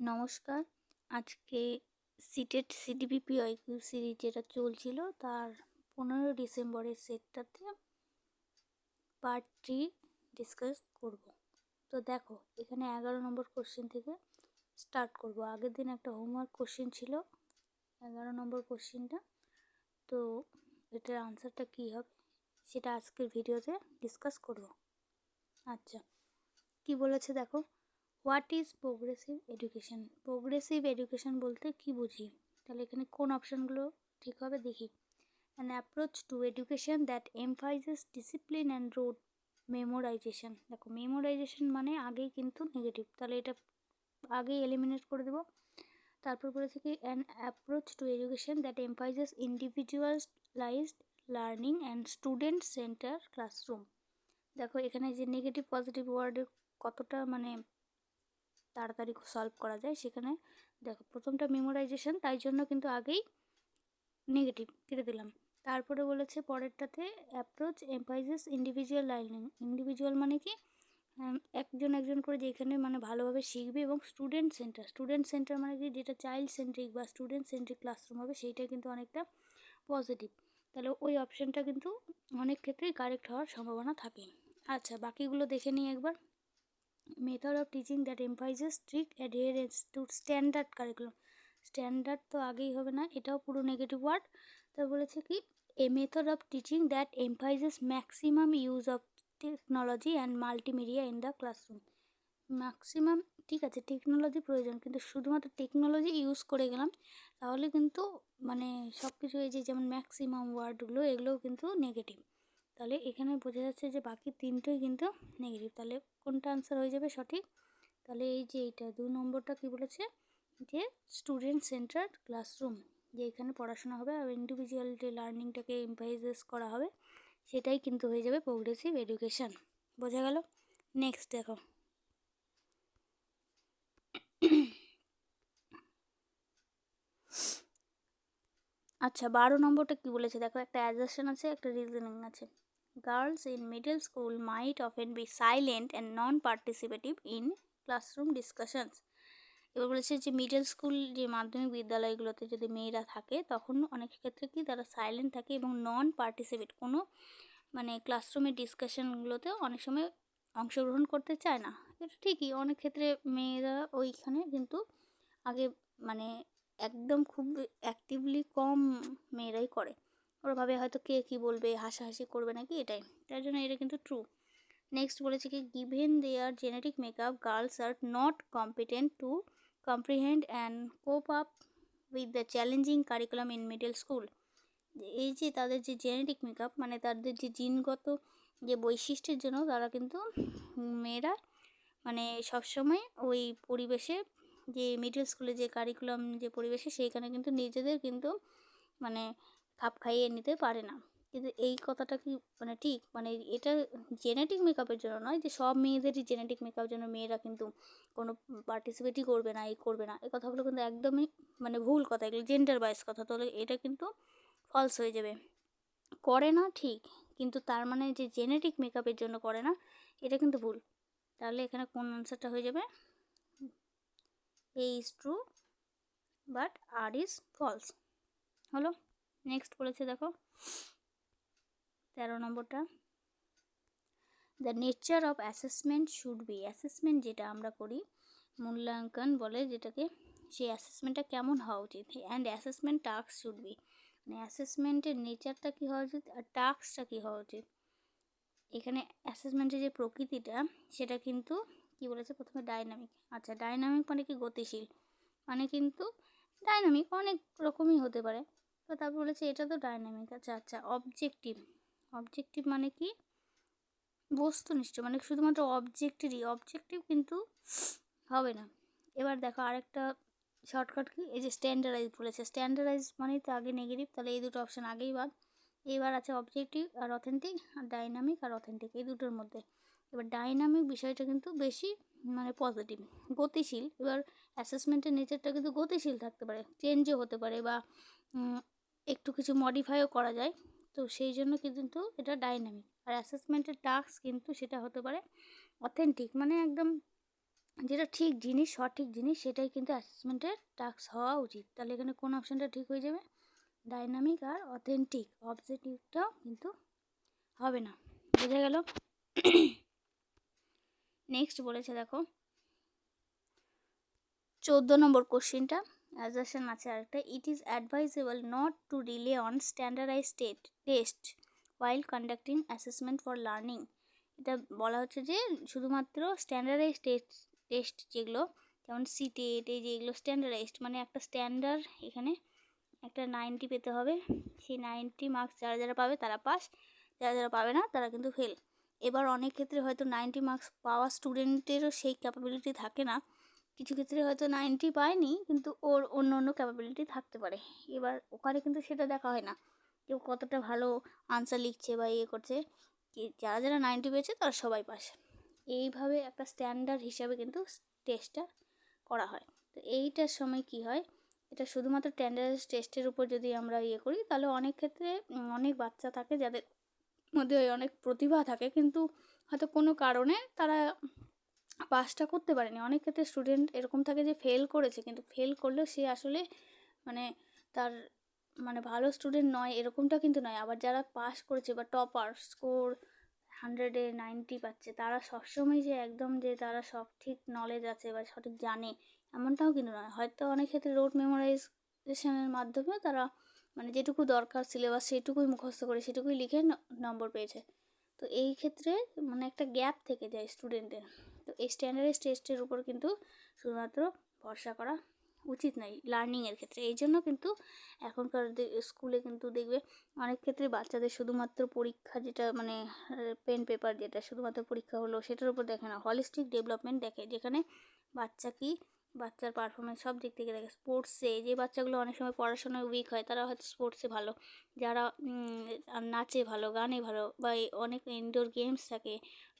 নমস্কার। আজকে CTET সিডিপিপি IQ series যেটা চলছিল তার 15 ডিসেম্বরের সেটটাতে পার্ট 3 ডিসকাস করব। তো দেখো, এখানে 11 নম্বর কোশ্চেন থেকে স্টার্ট করব। আগের দিন একটা হোমওয়ার্ক কোশ্চেন ছিল 11 নম্বর কোশ্চেনটা। তো এটার আনসারটা কী হবে সেটা আজকের ভিডিওতে ডিসকাস করব। আচ্ছা, কি বলেছে দেখো, what is progressive education? Progressive education বলতে কি বুঝি? তাহলে এখানে কোন অপশানগুলো ঠিক হবে দেখি। An approach to education that emphasizes discipline and rote memorization. দেখো, মেমোরাইজেশন মানে আগেই কিন্তু নেগেটিভ, তাহলে এটা আগেই এলিমিনেট করে দেবো। তারপর বলেছে কি, an approach to education that emphasizes individualized learning and student centre classroom. দেখো, এখানে যে নেগেটিভ পজিটিভ ওয়ার্ডের কতটা তাড়াতাড়ি সলভ করা যায় সেখানে দেখো, প্রথমটা মেমোরাইজেশন, তাই জন্য কিন্তু আগেই নেগেটিভ কেটে দিলাম। তারপরে বলেছে পরেরটাতে অ্যাপ্রোচ এমফাইজেস ইন্ডিভিজুয়াল লার্নিং। ইন্ডিভিজুয়াল মানে কি, একজন একজন করে যেখানে ভালোভাবে শিখবে, এবং স্টুডেন্ট সেন্টার মানে কি, যেটা চাইল্ড সেন্ট্রিক বা স্টুডেন্ট সেন্ট্রিক ক্লাসরুম হবে, সেইটা কিন্তু অনেকটা পজিটিভ। তাহলে ওই অপশানটা কিন্তু অনেক ক্ষেত্রেই কারেক্ট হওয়ার সম্ভাবনা থাকে। আচ্ছা, বাকিগুলো দেখে নিই একবার। Method of teaching that emphasizes strict adherence to standard curriculum. Standard তো আগেই হবে না, এটাও পুরো নেগেটিভ ওয়ার্ড। তো বলেছে কি, a method of teaching that emphasizes maximum use of technology and multimedia in the classroom. Maximum ঠিক আছে, টেকনোলজি প্রয়োজন, কিন্তু শুধুমাত্র টেকনোলজি ইউজ করে গেলাম তাহলে কিন্তু সব কিছু, এই যে যেমন ম্যাক্সিমাম ওয়ার্ডগুলো, এগুলোও কিন্তু নেগেটিভ। তাহলে এখানে বোঝা যাচ্ছে যে বাকি তিনটেই কিন্তু নেগেটিভ। তাহলে কোনটা আনসার হয়ে যাবে সঠিক? তাহলে এই যে এইটা 2 নম্বরটা কি বলেছে, যে স্টুডেন্ট সেন্টার ক্লাসরুম, যে এখানে পড়াশোনা হবে আর ইন্ডিভিজুয়াল যে লার্নিংটাকে এমফাসাইজ করা হবে, সেটাই কিন্তু হয়ে যাবে প্রোগ্রেসিভ এডুকেশন। বোঝা গেল? নেক্সট দেখো। আচ্ছা, 12 নম্বরটা কি বলেছে দেখো, একটা অ্যাজারশন আছে, একটা রিজনিং আছে। Girls in middle school might often be silent and non participative in classroom discussions. এবার বলেছে যে মিডল স্কুল, যে মাধ্যমিক বিদ্যালয়গুলোতে যদি মেয়েরা থাকে, তখন অনেক ক্ষেত্রে কি তারা সাইলেন্ট থাকে এবং নন পার্টিসিপেট, কোনো ক্লাসরুমের ডিসকাশনগুলোতেও অনেক সময় অংশগ্রহণ করতে চায় না। এটা ঠিকই, অনেক ক্ষেত্রে মেয়েরা ওইখানে কিন্তু আগে একদম খুব অ্যাক্টিভলি কম মেয়েরাই করে। ওরা ভাবে হয়তো কে কী বলবে, হাসাহাসি করবে নাকি, এটাই, তার জন্য এটা কিন্তু ট্রু। নেক্সট বলেছে কি, given their genetic makeup girls are not competent to comprehend and cope up with the challenging curriculum in middle school. এই যে তাদের যে জেনেটিক মেকআপ, তাদের যে জিনগত যে বৈশিষ্ট্যের জন্য তারা কিন্তু মেয়েরা সবসময় ওই পরিবেশে, যে মিডল স্কুলে যে কারিকুলাম যে পরিবেশে, সেইখানে কিন্তু নিজেদের কিন্তু খাপ খাইয়ে নিতে পারে না। কিন্তু এই কথাটা কি ঠিক, এটা জেনেটিক মেকআপের জন্য নয় যে সব মেয়েদেরই জেনেটিক মেকআপ জন্য মেয়েরা কিন্তু কোনো পার্টিসিপেটই করবে না, এই করবে না, এই কথাগুলো কিন্তু একদমই ভুল কথা, এগুলো জেন্ডার বাইস কথা। তাহলে এটা কিন্তু ফলস হয়ে যাবে। করে না ঠিক, কিন্তু তার যে জেনেটিক মেকআপের জন্য করে না, এটা কিন্তু ভুল। তাহলে এখানে কোন আনসারটা হয়ে যাবে? A is true but R is false হলো। নেক্সট বলেছে দেখো 13 নম্বরটা, the nature of assessment should be. Assessment যেটা আমরা করি, মূল্যাঙ্কন বলে যেটাকে, সেই অ্যাসেসমেন্টটা কেমন হওয়া উচিত, and assessment task should be. অ্যাসেসমেন্টের নেচারটা কী হওয়া উচিত আর টাস্কটা কী হওয়া উচিত। এখানে অ্যাসেসমেন্টের যে প্রকৃতিটা, সেটা কিন্তু কি বলেছে প্রথমে, ডাইনামিক। আচ্ছা, ডাইনামিক মানে কি, গতিশীল, কিন্তু ডাইনামিক অনেক রকমই হতে পারে। তো তারপর বলেছে এটা তো ডাইনামিক। আচ্ছা, অবজেক্টিভ। অবজেক্টিভ মানে কি, বস্তুনিষ্ঠ, শুধুমাত্র অবজেক্টিভ কিন্তু হবে না। এবার দেখো আরেকটা শর্টকাট কি, এই যে স্ট্যান্ডার্ডাইজ বলেছে। স্ট্যান্ডার্ডাইজ মানে তো আগে নেগেটিভ, তাহলে এই দুটো অপশান আগেই বাদ। এবার আছে অবজেক্টিভ আর অথেন্টিক, আর ডাইনামিক আর অথেন্টিক, এই দুটোর মধ্যে। এবার ডাইনামিক বিষয়টা কিন্তু বেশি পজিটিভ, গতিশীল। এবার অ্যাসেসমেন্টের নেচারটা কিন্তু গতিশীল থাকতে পারে, চেঞ্জও হতে পারে, বা একটু কিছু মডিফাইও করা যায়। তো সেই জন্য কিন্তু এটা ডাইনামিক। আর অ্যাসেসমেন্টের টাস্ক কিন্তু সেটা হতে পারে অথেন্টিক, একদম যেটা ঠিক জিনিস, সঠিক জিনিস, সেটাই কিন্তু অ্যাসেসমেন্টের টাস্ক হওয়া উচিত। তাহলে এখানে কোন অপশানটা ঠিক হয়ে যাবে? ডাইনামিক আর অথেন্টিক। অবজেক্টিভটাও কিন্তু হবে না। বোঝা গেল? নেক্সট বলেছে দেখো 14 নম্বর কোশ্চেনটা অ্যাজারশন আছে আরেকটা। It is advisable not to rely on standardize test while conducting assessment for learning. এটা বলা হচ্ছে যে শুধুমাত্র স্ট্যান্ডার্ডাইজ টেস্ট যেগুলো, যেমন সিটেট, এই যে এগুলো স্ট্যান্ডার্ডাইজড, মানে একটা স্ট্যান্ডার্ড, এখানে একটা 90 পেতে হবে। সেই 90 মার্কস যারা যারা পাবে তারা পাস, যারা যারা পাবে না তারা কিন্তু ফেল। এবার অনেক ক্ষেত্রে হয়তো 90 মার্কস পাওয়া স্টুডেন্টেরও সেই ক্যাপাবিলিটি থাকে না, কিছু ক্ষেত্রে হয়তো 90 পায়নি কিন্তু ওর অন্য অন্য ক্যাপাবিলিটি থাকতে পারে। এবার ওখানে কিন্তু সেটা দেখা হয় না, কেউ কতটা ভালো আনসার লিখছে বা ইয়ে করছে, কি যারা যারা 90 পেয়েছে তারা সবাই পাস। এইভাবে একটা স্ট্যান্ডার্ড হিসাবে কিন্তু টেস্টটা করা হয়। তো এইটার সময় কি হয়, এটা শুধুমাত্র স্ট্যান্ডার্ড টেস্টের উপর যদি আমরা ইয়ে করি, তাহলে অনেক ক্ষেত্রে অনেক বাচ্চা থাকে যাদের মধ্যে অনেক প্রতিভা থাকে, কিন্তু হয়তো কোনো কারণে তারা পাসটা করতে পারেনি। অনেক ক্ষেত্রে স্টুডেন্ট এরকম থাকে যে ফেল করেছে, কিন্তু ফেল করলেও সে আসলে মানে তার মানে ভালো স্টুডেন্ট নয়, এরকমটা কিন্তু নয়। আবার যারা পাস করেছে বা টপার স্কোর 100-এ 90 পাচ্ছে, তারা সবসময় যে একদম যে তারা সব ঠিক নলেজ আছে বা সঠিক জানে, এমনটাও কিন্তু নয়। হয়তো অনেক ক্ষেত্রে রোড মেমোরাইজেশনের মাধ্যমেও তারা মানে যেটুকু দরকার সিলেবাস সেটুকুই মুখস্থ করে সেটুকুই লিখে নম্বর পেয়েছে। তো এই ক্ষেত্রে মানে একটা গ্যাপ থেকে যায় স্টুডেন্টের। তো এই স্ট্যান্ডার্ডাইজ টেস্টের উপর কিন্তু শুধুমাত্র ভরসা করা উচিত নয় লার্নিংয়ের ক্ষেত্রে। এই জন্য কিন্তু এখনকার স্কুলে কিন্তু দেখবে অনেক ক্ষেত্রে বাচ্চাদের শুধুমাত্র পরীক্ষা, যেটা মানে পেন পেপার, যেটা শুধুমাত্র পরীক্ষা হলো সেটার উপর দেখে না, হলিস্টিক ডেভেলপমেন্ট দেখে, যেখানে বাচ্চা কি, বাচ্চার পারফরমেন্স সব দিক থেকে দেখে। স্পোর্টসে যে বাচ্চাগুলো অনেক সময় পড়াশোনায় উইক হয়, তারা হয়তো স্পোর্টসে ভালো, যারা নাচে ভালো, গানে ভালো, বা অনেক ইনডোর গেমস থাকে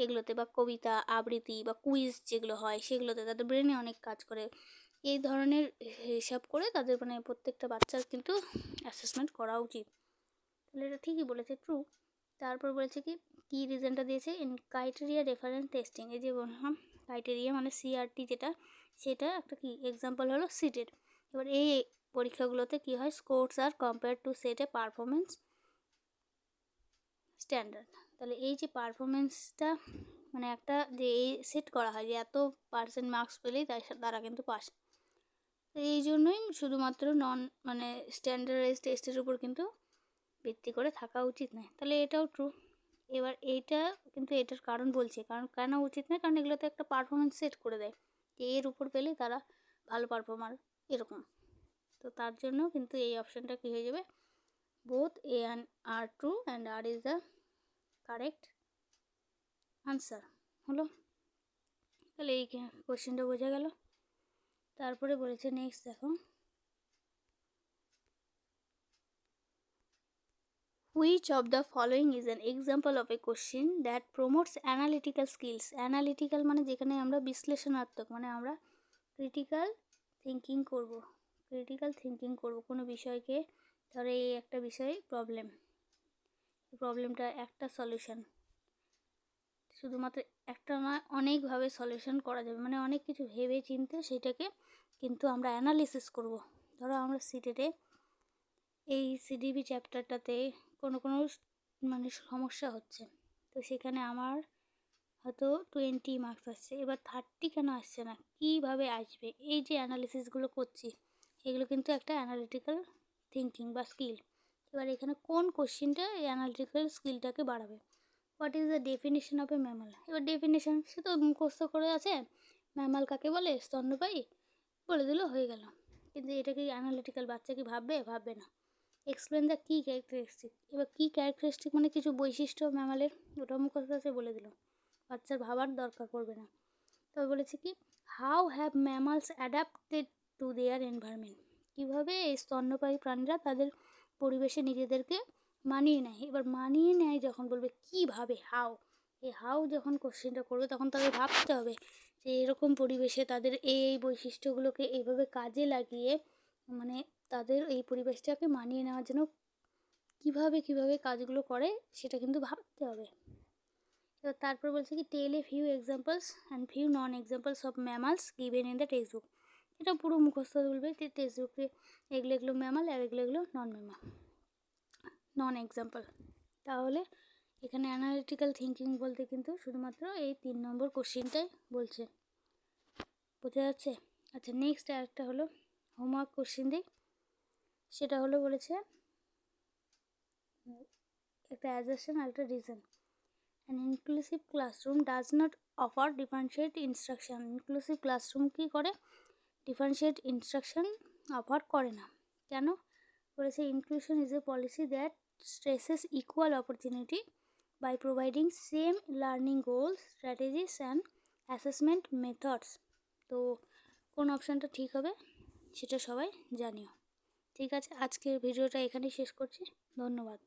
এগুলোতে, বা কবিতা আবৃত্তি বা কুইজ যেগুলো হয় সেগুলোতে তাদের ব্রেনে অনেক কাজ করে। এই ধরনের হিসাব করে তাদের মানে প্রত্যেকটা বাচ্চার কিন্তু অ্যাসেসমেন্ট করা উচিত। তাহলে এটা ঠিকই বলেছে, ট্রু। তারপর বলেছে কি রিজনটা দিয়েছে, ইন ক্রাইটেরিয়া রেফারেন্স টেস্টিং। এই যে বললাম ক্রাইটেরিয়া মানে সিআরটি, যেটা সেটা একটা কি এক্সাম্পল হলো সিটেড। এবার এই পরীক্ষাগুলোতে কি হয়, scores are compare to set a performance standard. তাহলে এই যে পারফরমেন্সটা মানে একটা যে এই সেট করা হয় যে এত পার্সেন্ট মার্কস পেলেই তারা কিন্তু পাস। তো এই জন্যই শুধুমাত্র নন মানে স্ট্যান্ডার্ডাইজ টেস্টের উপর কিন্তু ভিত্তি করে থাকা উচিত নয়। তাহলে এটাও ট্রু। এবার এইটা কিন্তু এটার কারণ বলছে, কারণ কেন উচিত নয়, কারণ এগুলোতে একটা পারফরমেন্স সেট করে দেয় যে এর উপর পেলে তারা ভালো পারফর্মার, এরকম। তো তার জন্য কিন্তু এই অপশানটা কী হয়ে যাবে, both A and R true and R is the correct answer হলো। তাহলে এই কোশ্চেনটা বোঝা গেল। তারপরে বলেছে নেক্সট দেখো, which of the following is an example of a question that promotes analytical skills? analytical মানে যেখানে আমরা বিশ্লেষণাত্মক, মানে আমরা ক্রিটিক্যাল থিঙ্কিং করব কোনো বিষয়কে। ধরো এই একটা বিষয় প্রবলেমটা একটা সলিউশন, শুধুমাত্র একটা নয় অনেকভাবে সলিউশন করা যাবে, মানে অনেক কিছু ভেবে চিন্তে সেটাকে কিন্তু আমরা অ্যানালিসিস করব। ধরো আমরা সিটেটে এই সিডিবি চ্যাপ্টারটাতে কোনো মানে সমস্যা হচ্ছে, তো সেখানে আমার হয়তো 20 মার্কস আসছে, এবার 30 কেন আসছে না, কীভাবে আসবে, এই যে অ্যানালিসিসগুলো করছি এগুলো কিন্তু একটা অ্যানালিটিক্যাল থিঙ্কিং বা স্কিল। এবার এখানে কোন কোশ্চেনটা এই অ্যানালিটিক্যাল স্কিলটাকে বাড়াবে। What is the definition of A mammal? এবার ডেফিনেশন সে তো মুখস্থ করে আছে, ম্যামাল কাকে বলে, স্তন্যপায়ী, বলে দিল হয়ে গেল। কিন্তু এটা কি অ্যানালিটিক্যাল বাচ্চা কি ভাববে না। এক্সপ্লেন দ্য কী ক্যারেক্টারিস্টিক, এবার কী ক্যারেক্টারিস্টিক মানে কিছু বৈশিষ্ট্য ম্যামালের, ওটা মুখস্থ আছে বলে দিল, বাচ্চার ভাবার দরকার পড়বে না। তবে বলেছে কি, how have mammals adapted to their environment, কীভাবে এই স্তন্যপায়ী প্রাণীরা তাদের পরিবেশে নিজেদেরকে মানিয়ে নেয়। এবার মানিয়ে নেয় যখন বলবে কীভাবে, হাউ, এই হাউ যখন কোশ্চেনটা করবে তখন তাদের ভাবতে হবে যে এরকম পরিবেশে তাদের এই বৈশিষ্ট্যগুলোকে এইভাবে কাজে লাগিয়ে মানে তাদের এই পরিবেশটাকে মানিয়ে নেওয়ার জন্য কীভাবে কাজগুলো করে সেটা কিন্তু ভাবতে হবে। তো তারপর বলছে কি tell a few examples and few non examples of mammals given in the textbook. এটা পুরো মুখস্থ বলবে যে টেক্সট বুকে এগুলো এগুলো ম্যামাল আর এগুলো এগুলো নন এক্সাম্পল। তাহলে এখানে অ্যানালিটিক্যাল থিঙ্কিং বলতে কিন্তু শুধুমাত্র এই 3 নম্বর কোশ্চেনটাই বলছে, বোঝা যাচ্ছে? আচ্ছা, নেক্সট একটা হলো হোমওয়ার্ক কোশ্চেন দিই। সেটা হলো বলেছে একটা অ্যাজারশন আর একটা reason. An inclusive classroom does not offer differentiate instruction. Inclusive classroom কী করে? ডিফারেন্সিয়েট ইনস্ট্রাকশন অফার করে না। কেন? বলেছে inclusion is a policy that stresses equal opportunity by providing same learning goals, strategies and assessment methods. তো কোন অপশানটা ঠিক হবে সেটা সবাই জানিও। ঠিক আছে, আজকের ভিডিওটা এখানেই শেষ করছি। ধন্যবাদ।